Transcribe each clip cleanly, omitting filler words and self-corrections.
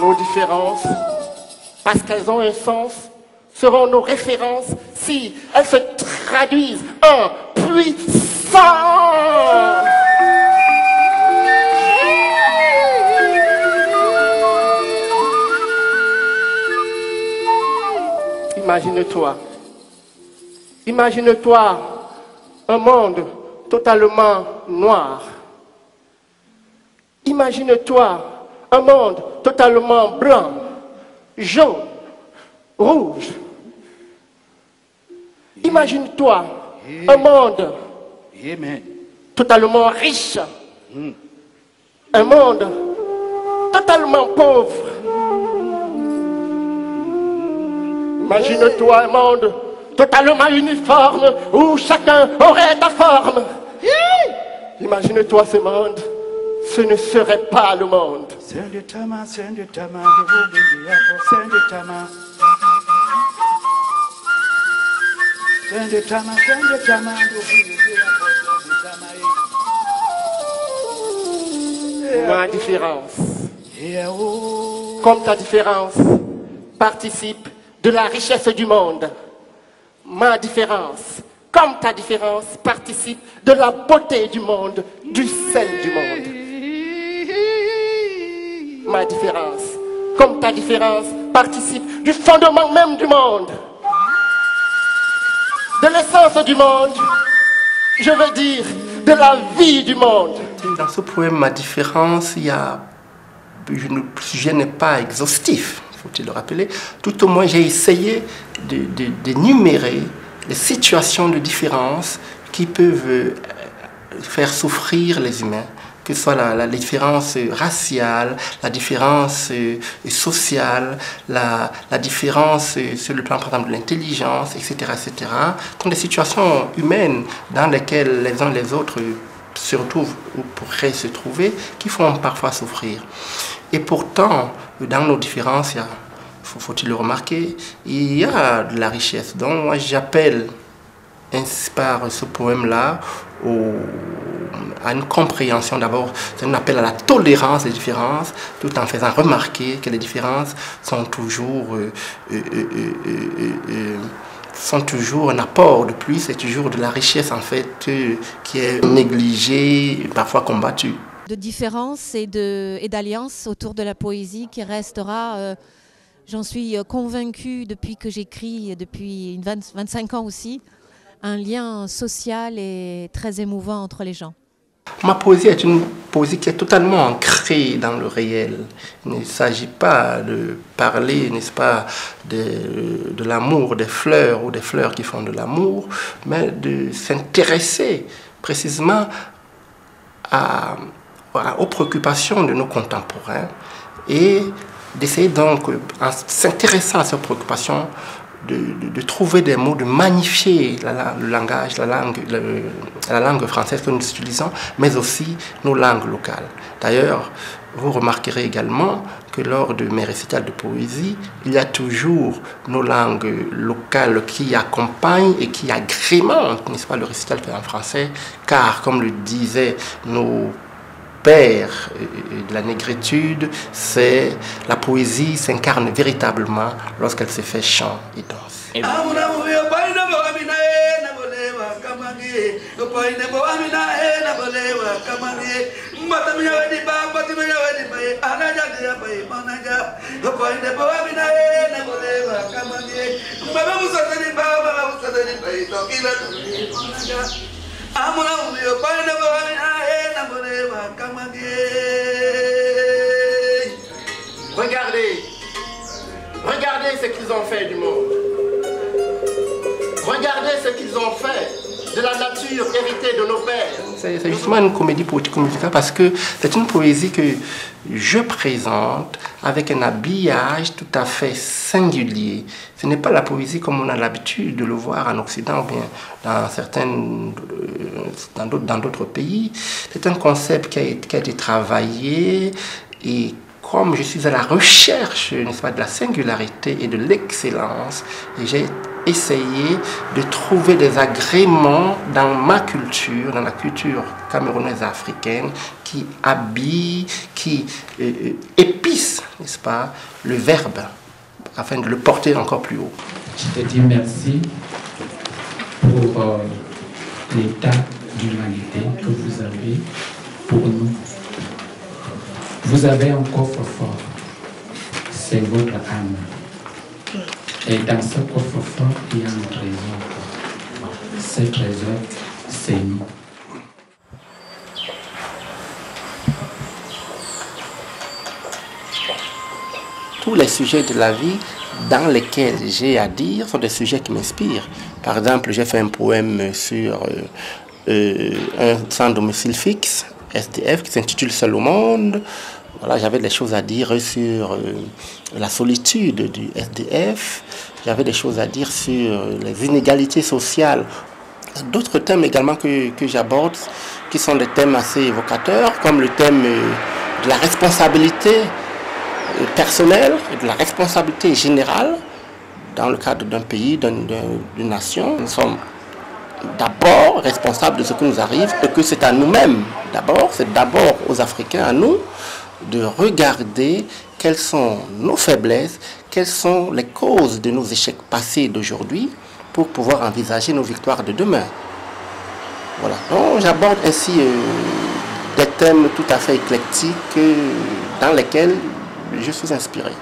Nos différences, parce qu'elles ont un sens, seront nos références si elles se traduisent en puissance. Imagine-toi un monde totalement noir. Imagine-toi un monde totalement blanc, jaune, rouge. Imagine-toi un monde totalement riche, un monde totalement pauvre. Imagine-toi un monde totalement uniforme où chacun aurait ta forme. Imagine-toi ce monde, ce ne serait pas le monde. Ma différence, comme ta différence, participe de la richesse du monde. Ma différence, comme ta différence, participe de la beauté du monde, du sel du monde. Ma différence, comme ta différence, participe du fondement même du monde, de l'essence du monde, je veux dire de la vie du monde. Dans ce poème, ma différence, le sujet n'est pas exhaustif, faut-il le rappeler. Tout au moins, j'ai essayé d'énumérer les situations de différence qui peuvent faire souffrir les humains, que ce soit la différence raciale, la différence sociale, la différence sur le plan, par exemple, de l'intelligence, etc., etc. Ce sont des situations humaines dans lesquelles les uns les autres se retrouvent ou pourraient se trouver, qui font parfois souffrir. Et pourtant, dans nos différences, faut-il le remarquer, il y a de la richesse. Donc moi j'appelle par ce poème-là à une compréhension d'abord, c'est un appel à la tolérance des différences, tout en faisant remarquer que les différences sont toujours un apport de plus, c'est toujours de la richesse en fait qui est négligée, parfois combattue. De différence et d'alliance autour de la poésie qui restera, j'en suis convaincue depuis que j'écris, depuis 25 ans aussi, un lien social et très émouvant entre les gens. Ma poésie est une poésie qui est totalement ancrée dans le réel. Il ne s'agit pas de parler, n'est-ce pas, de l'amour des fleurs ou des fleurs qui font de l'amour, mais de s'intéresser précisément aux préoccupations de nos contemporains et d'essayer donc, en s'intéressant à ces préoccupations, de trouver des mots, de magnifier le langage, la langue française que nous utilisons, mais aussi nos langues locales. D'ailleurs, vous remarquerez également que lors de mes récitals de poésie, il y a toujours nos langues locales qui accompagnent et qui agrémentent, n'est-ce pas, le récital fait en français, car, comme le disaient nos père de la négritude, c'est la poésie s'incarne véritablement lorsqu'elle se fait chant et danse. Regardez ce qu'ils ont fait du monde. Regardez ce qu'ils ont fait de la nature héritée de nos pères. C'est justement une comédie poético-musicale parce que c'est une poésie que je présente avec un habillage tout à fait singulier. Ce n'est pas la poésie comme on a l'habitude de le voir en Occident ou bien dans d'autres pays. C'est un concept qui a été travaillé et comme je suis à la recherche, n'est-ce pas, de la singularité et de l'excellence, et j'ai essayer de trouver des agréments dans ma culture, dans la culture camerounaise africaine, qui habille, qui épice, n'est-ce pas, le verbe, afin de le porter encore plus haut. Je te dis merci pour l'état d'humanité que vous avez pour nous. Vous avez un coffre-fort, c'est votre âme. Et dans ce coffre-fort, il y a un trésor. Ce trésor, c'est nous. Tous les sujets de la vie dans lesquels j'ai à dire sont des sujets qui m'inspirent. Par exemple, j'ai fait un poème sur un sans domicile fixe, SDF, qui s'intitule Seul au monde. Voilà, j'avais des choses à dire sur la solitude du SDF. J'avais des choses à dire sur les inégalités sociales. D'autres thèmes également que j'aborde, qui sont des thèmes assez évocateurs, comme le thème de la responsabilité personnelle et de la responsabilité générale dans le cadre d'un pays, d'une nation. Nous sommes d'abord responsables de ce qui nous arrive et que c'est à nous-mêmes d'abord, c'est d'abord aux Africains, à nous, de regarder quelles sont nos faiblesses, quelles sont les causes de nos échecs passés d'aujourd'hui pour pouvoir envisager nos victoires de demain. Voilà. Donc j'aborde ainsi des thèmes tout à fait éclectiques dans lesquels je suis inspiré.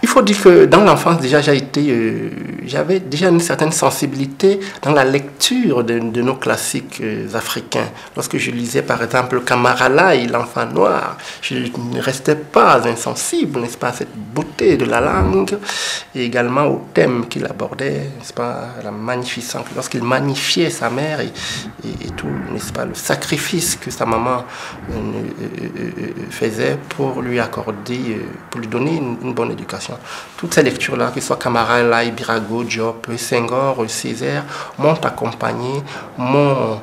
Il faut dire que dans l'enfance, déjà, j'avais déjà une certaine sensibilité dans la lecture de nos classiques africains. Lorsque je lisais, par exemple, Kamaralai, l'enfant noir, je ne restais pas insensible, n'est-ce pas, à cette beauté de la langue, et également au thème qu'il abordait, n'est-ce pas, la magnificence, lorsqu'il magnifiait sa mère et tout, n'est-ce pas, le sacrifice que sa maman faisait pour lui accorder, pour lui donner une bonne éducation. Toutes ces lectures-là, que ce soit Kamaralai, Birago, Diop, Senghor, Césaire, m'ont accompagné, m'ont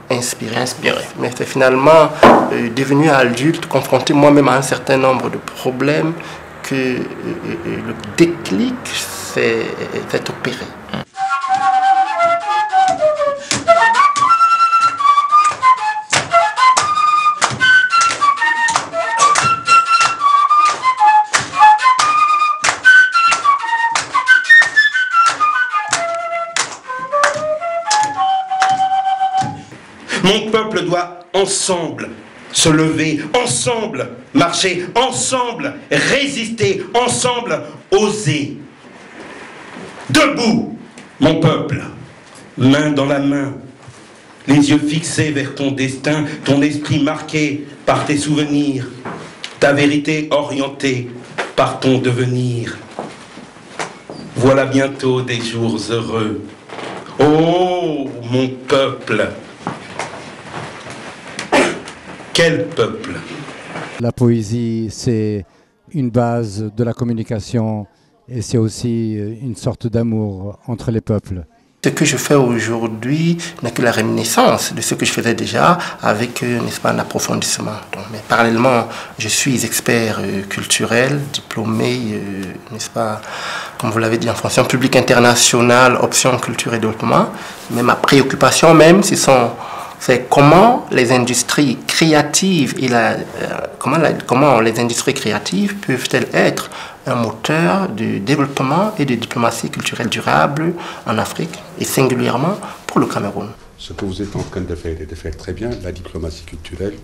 inspiré. Mais c'est finalement devenu adulte, confronté moi-même à un certain nombre de problèmes, que le déclic s'est opéré. Mon peuple doit ensemble se lever, ensemble marcher, ensemble résister, ensemble oser. Debout, mon peuple, main dans la main, les yeux fixés vers ton destin, ton esprit marqué par tes souvenirs, ta vérité orientée par ton devenir. Voilà bientôt des jours heureux. Oh, mon peuple! Quel peuple! La poésie, c'est une base de la communication et c'est aussi une sorte d'amour entre les peuples. Ce que je fais aujourd'hui n'est que la réminiscence de ce que je faisais déjà avec, n'est-ce pas, un approfondissement. Donc, mais parallèlement, je suis expert culturel, diplômé, n'est-ce pas, comme vous l'avez dit, en fonction publique internationale, option culture et développement. Mais ma préoccupation même, c'est comment les industries créatives et comment les industries créatives peuvent-elles être un moteur de développement et de diplomatie culturelle durable en Afrique et singulièrement pour le Cameroun. Ce que vous êtes en train de faire et de faire très bien, la diplomatie culturelle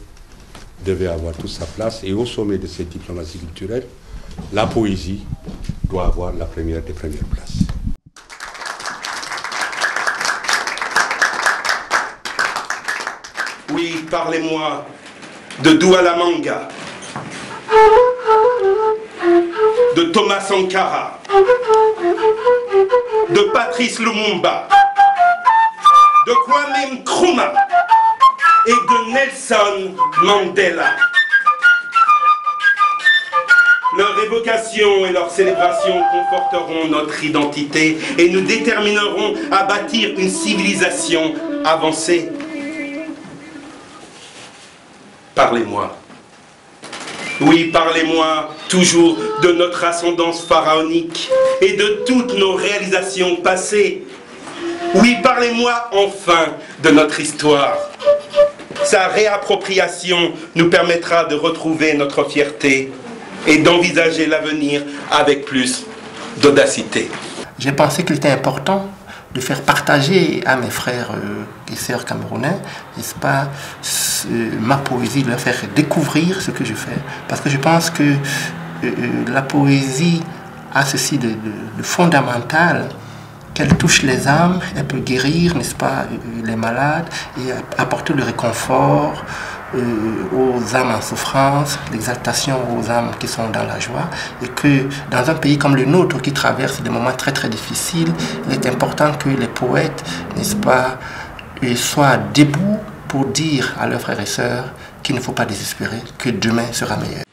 devait avoir toute sa place et au sommet de cette diplomatie culturelle, la poésie doit avoir la première des premières places. Oui, parlez-moi de Douala Manga, de Thomas Sankara, de Patrice Lumumba, de Kwame Nkrumah et de Nelson Mandela. Leur évocation et leur célébration conforteront notre identité et nous détermineront à bâtir une civilisation avancée. Parlez-moi Oui, parlez-moi toujours de notre ascendance pharaonique et de toutes nos réalisations passées. Oui, parlez-moi enfin de notre histoire. Sa réappropriation nous permettra de retrouver notre fierté et d'envisager l'avenir avec plus d'audacité. J'ai pensé qu'il était important de faire partager à mes frères et sœurs camerounais, n'est-ce pas, ma poésie, de leur faire découvrir ce que je fais. Parce que je pense que la poésie a ceci de fondamental, qu'elle touche les âmes, elle peut guérir, n'est-ce pas, les malades et apporter le réconfort aux âmes en souffrance, l'exaltation aux âmes qui sont dans la joie, et que dans un pays comme le nôtre qui traverse des moments très très difficiles, il est important que les poètes, n'est-ce pas, soient debout pour dire à leurs frères et sœurs qu'il ne faut pas désespérer, que demain sera meilleur.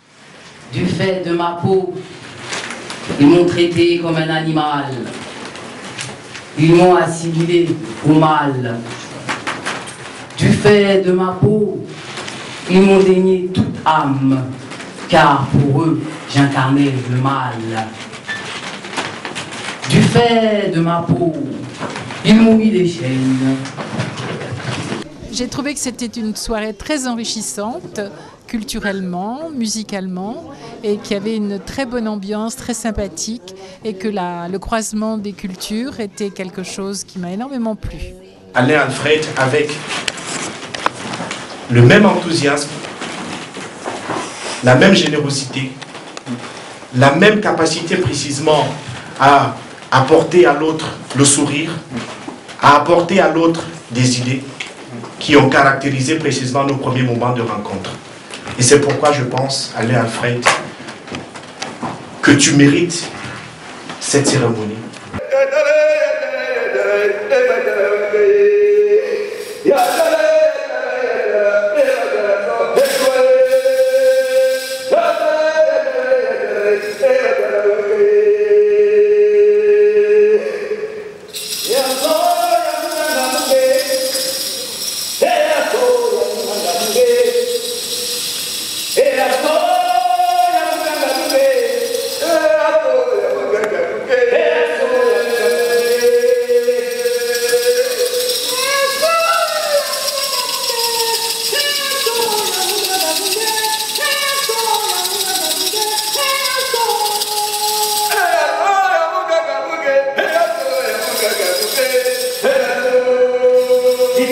Du fait de ma peau, ils m'ont traité comme un animal. Ils m'ont assimilé au mal. Du fait de ma peau, ils m'ont dénié toute âme, car pour eux, j'incarnais le mal. Du fait de ma peau, ils m'ont mis des chaînes. J'ai trouvé que c'était une soirée très enrichissante, culturellement, musicalement, et qu'il y avait une très bonne ambiance, très sympathique, et que le croisement des cultures était quelque chose qui m'a énormément plu. Alain Alfred, avec le même enthousiasme, la même générosité, la même capacité précisément à apporter à l'autre le sourire, à apporter à l'autre des idées qui ont caractérisé précisément nos premiers moments de rencontre. Et c'est pourquoi je pense, Alain Alfred, que tu mérites cette cérémonie. Di